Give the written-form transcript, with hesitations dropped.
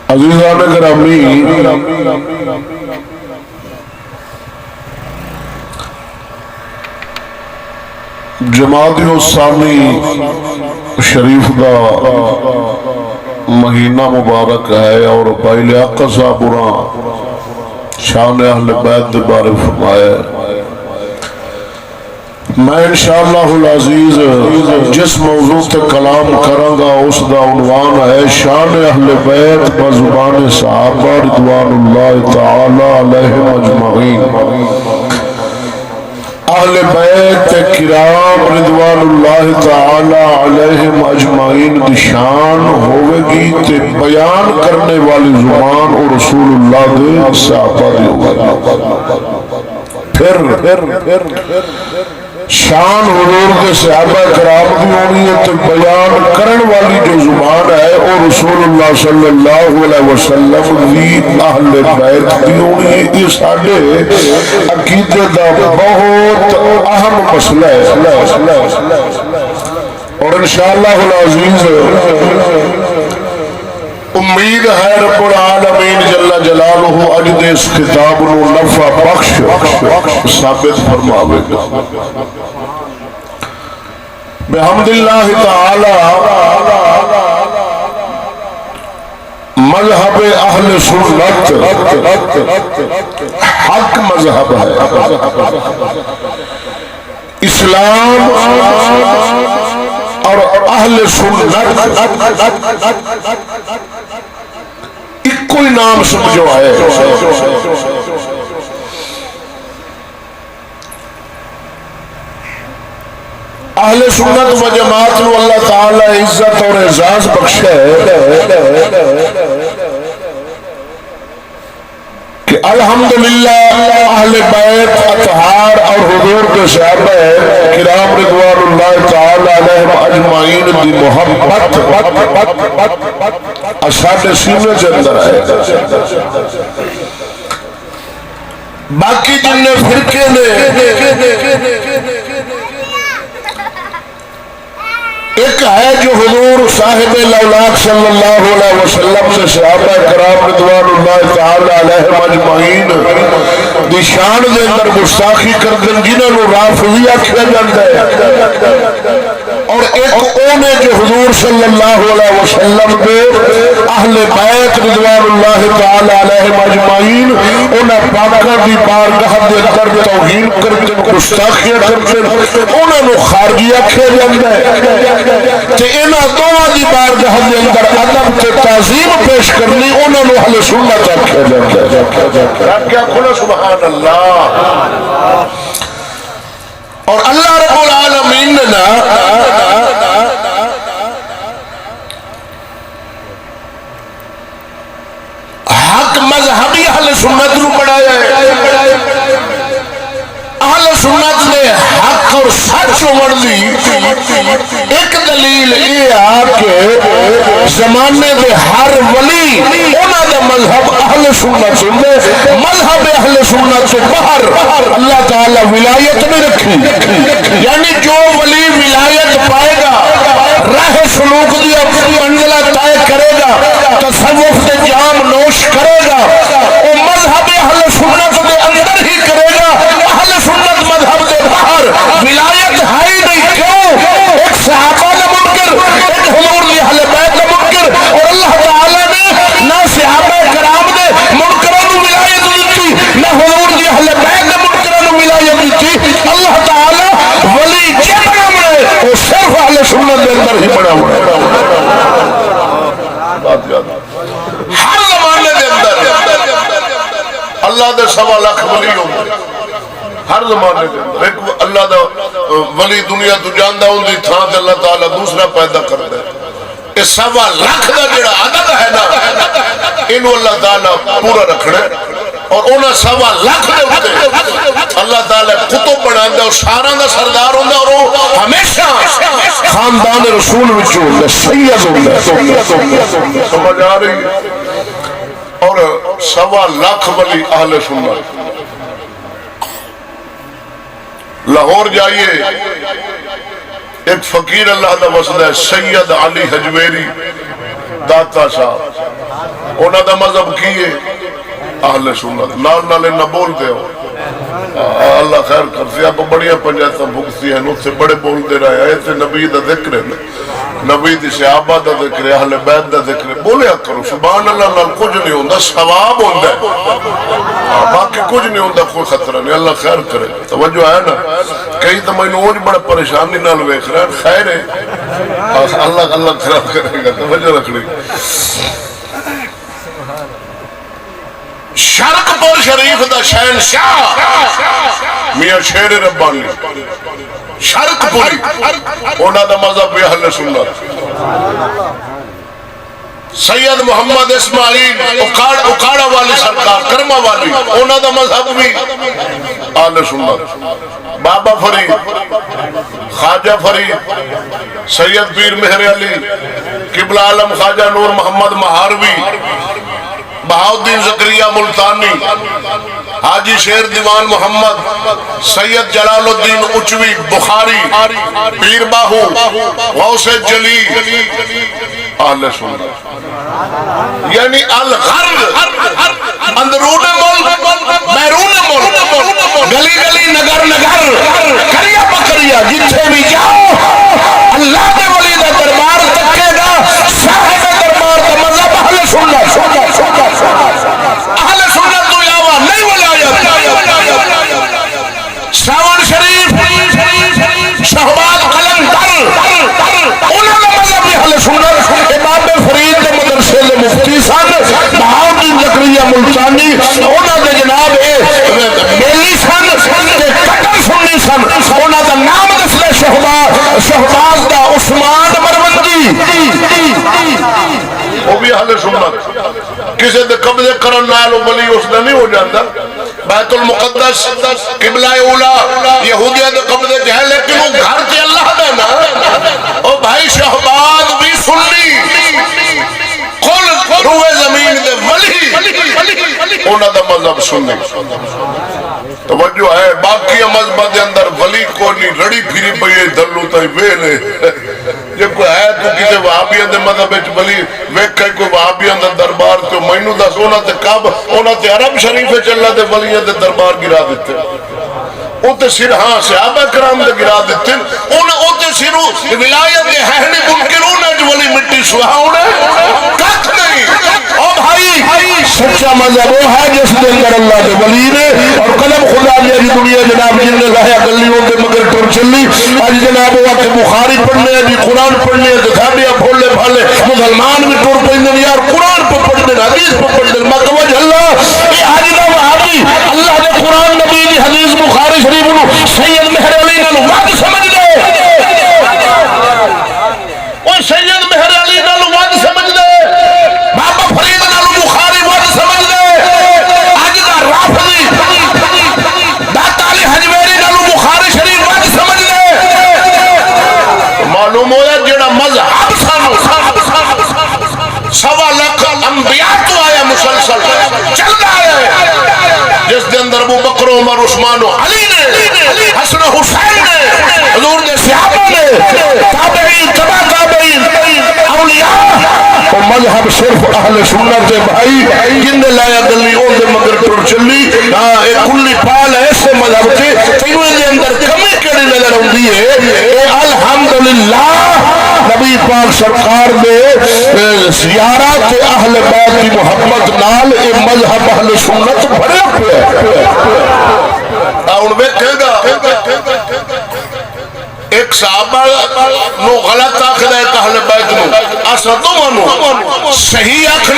عزیزان گرامی، جمادی الثانی شریف دا مہینہ مبارک ہے اور بھائی لیاقت صاحب شان اہل بیت دے بارے فرمایا ہے۔ میں انشاءاللہ العزیز جس موضوع تے کلام کروں گا اس دا عنوان ہے شان اہل بیت بزبان صحابہ رضوان اللہ تعالی علیہم اجمعین۔ اہل بیت کرام رضوان اللہ تعالی علیہم اجمعین دی شان ہوئے گی تے بیان کرنے والی زبان اور رسول اللہ دے صحابہ دی ہوگی۔ پھر شان حضور کے صحابہ کرام بھی ہونی ہے تو بیان کرن والی جو زبان ہے اور رسول اللہ صلی اللہ علیہ وسلم بھی اہل بیت بھی ہونی ہے۔ یہ سارے عقیدے دا بہت اہم مسئلہ ہے اور انشاءاللہ العزیز امید ہے رب العالمین جل جلالہ اجد اس کتاب نو نفع بخش ثابت فرماوے گا بحمد اللہ تعالی۔ مذہب اہل سنت حق مذہب ہے۔ اسلام اور اہل سنت ایک کوئی نام سمجھو ہے۔ اہل سنت و جماعت نو اللہ تعالی عزت اور اعزاز بخشے کہ الحمدللہ اہل بیت اطہار اور حضور کے صحابہ کرام رضوان اللہ تعالی علیہم اجمعین دی محبت اساڈے سینے کے اندر ہے۔ باقی جن فرقے نے ایک ہے جو حضور صاحب الاولاق صلی اللہ علیہ وسلم سے صحابہ کرام رضوان اللہ تعالی علیہم اجمعین دی شان دے اندر گستاخی کردن جنہاں نو رافضی آکھیا جاندا ہے، اور ایک اونے جو حضور صلی اللہ علیہ وسلم دے اہل بیت رضوان اللہ تعالی علیہم اجمعین انہاں پاکاں دی بارگاہ دے اندر توہین کردن گستاخی کردن انہاں نو خارجی آکھیا جاندا ہے تے انہاں دوواں دی بارگاہ دے اندر ادب تے تعظیم پیش کرنی انہاں نو اہل سنت آکھیا جاندا ہے۔ کیا کھلا سبحان اللہ۔ اور اللہ رب العالمین نے نا حق مذہبی اہل سنت نو بڑھایا ہے۔ اہل سنت نے حق اور سچ دی ایک دلیل یہ آ کہ زمانے دے ہر ولی انہاں دا مذہب اہل سنت سے مذہب اہل سنت سے باہر اللہ تعالی ولایت نہیں رکھی، یعنی جو ولی ولایت پائے گا راہ سلوک دی اپنی منزلہ طے کرے گا تصوف کے جام نوش کرے گا وہ مذہب اہل سنت دے اندر ہی کرے گا۔ اہل سنت مذہب دے باہر ولایت ہے ہی نہیں۔ کیوں؟ ایک صحابہ نے منکر، ایک حضور دی اہل بیت نے منکر، اور اللہ تعالی نے نہ صحابہ کرام نے منکروں نو ولایت دیتی نہ حضور دی اہل بیت نے منکروں نو ولایت دیتی۔ اللہ تعالی ولی جے بنا ہے وہ صرف اہل سنت دے اندر ہی بنا ہوا ہے۔ ہر زمانے دے اندر اللہ دے 1.25 لاکھ ولی ہوندے، ہر زمانے دے اندر ایک اللہ دا ولی دنیا تو جاندا ہوں دی تھاں تے اللہ تعالی دوسرا پیدا کردا ہے۔ یہ 1.25 لاکھ دا جڑا عدد ہے نا اینو اللہ تعالی پورا رکھنا ہے، اور انہاں 1.25 لاکھ دے اوپر اللہ تعالی کتب بناندا اور سارا دا سردار ہوندا اور وہ ہمیشہ خاندان رسول وچوں ہوندا، سید ہوندا۔ سمجھ آ رہی ہے؟ اور 1.25 لاکھ ولی اہل سنت۔ لاہور جائیے ایک فقیر اللہ دا وسد ہے سید علی حجویری داتا صاحب، انہوں دا مذہب کی ہے اہل سنت نال نالے نہ بولتے ہو اللہ خیر کرسی آپ بڑیاں پنجایتاں بھگتی ہیں اس سے بڑے بولتے رہے ایسے نبی دا ذکر ہے نبی دی صحابہ دا ذکر ہے اہل بیت دا ذکر ہے بولیا کرو سبحان اللہ نال کچھ نہیں ہوندہ ثواب ہوندہ ہے باقی کچھ نہیں ہوندہ کوئی خطرہ نہیں اللہ خیر کرے توجہ ہے نا کہیں تو میں نوج بڑا پریشانی نال ویکھ رہا ہے خیر ہے اللہ خراب کرے گا توجہ رکھنے شرق پور شریف دا شہنشاہ میاں شیر ربانی شرق پوری انہاں دا مذہب بھی اہل سنت سید محمد اسماعیل اکاڑا والی سرکار کرمہ والی انہاں دا مذہب بھی اہل سنت بابا فرید خواجہ فرید سید پیر مہر علی قبلہ عالم خواجہ نور محمد مہاروی بہاؤدین زکریہ ملتانی حاجی شیر دیوان محمد سید جلال الدین اچوی بخاری پیر باہو غوث جلی اہل سنت یعنی الغرب اندرون ملک بیرون ملک گلی گلی نگر نگر کریا بکریا جتھے بھی جاؤ اللہ کے ولی دا دربار تکے گا صاحب دربار دا مذہب اہل سنت اہل سنت تو یاوہ نہیں ولایت ساون شریف شہباز قلندر انہوں نے مذہب اہل سنت امام فرید کے مدرسے لے مفتی سن بہاؤدین زکریہ ملتانی انہوں نے جناب میلی سن کے کٹر سنی سن انہوں نے نام دسلے شہباز دا عثمان مروندی وہ بھی اہل سنت کسی دے قبضے کرن نالو ولی اس نے نہیں ہو جاتا بیت المقدس قبلہ اولا یہودیہ دے قبضے جہاں لیکن وہ گھر کے اللہ دے نا او بھائی شہباز بھی سنی قل روح زمین دے ولی انہا دا مذہب سنی توجہ ہے باقی مذہب دے اندر ولی کو نہیں رڑی پھری پئیے دلو تائی ویلے یہ کوئی ہے تو کسی وہابیان دے مذہب اچھ ولی ویکھے کوئی وہابیان دے دربار تو مینو دا سونا تے کعب اونا تے عرب شریف چلا دے ولیاں دے دربار گرا دیتے اوتے سر ہاں صحابہ کرام دے گرا دیتے اوتے سرو ولایت دے ہہنی منکرون ہے جو ولی مٹی سواؤنے کک نہیں او بھائی سچا مذہب وہ ہے جس دے اندر اللہ دے ولی نے اور قلم خدا نے جی دنیا جناب جن نے لایا گلیوں دے مگر ٹر چلی آج جناب وہ کہ بخاری پڑھنے ہیں قرآن پڑھنے ہیں دکھاڑیاں پھولے پھالے مسلمان بھی ٹر پڑھنے یار قرآن پہ پڑھنے حدیث پہ پڑھنے مقوج اللہ یہ آج دا وہابی اللہ نے قرآن نبی دی حدیث بخاری شریف انہوں سید مہر علی نالو وعد سمجھ دے وہ سید مہر علی نالو وعد سمجھ دے بابا فرید نالو بخاری وعد سمجھ دے آج دا رافضی داتا علی حجویری نالو بخاری شریف وعد سمجھ دے معلوم ہویا جڑا مذہب سانو سوا لکھ انبیاء تو آیا مسلسل چل رہا ہے جس دے اندر ابو بکر عمر عثمان و علی نے حسن حسین نے حضور نے صحابہ نے تابعین تبع تابعین اولیاء وہ مذہب صرف اہل سنت ہے بھائی جن نے لایا گلی اون دے مگر ٹر چلی ایک کلی پال ایسے مذہب تھے تینوں دے اندر کمی کڑی نظر ہوندی ہے اے الحمدللہ نبی پاک سرکار دے زیارت اہل بیت کی محبت نال اے مذہب اہل سنت بھرے پہ ان میں کہے گا ایک صحابہ نو غلط آخر ہے اہل بیت نو اسا تو منو صحیح آخر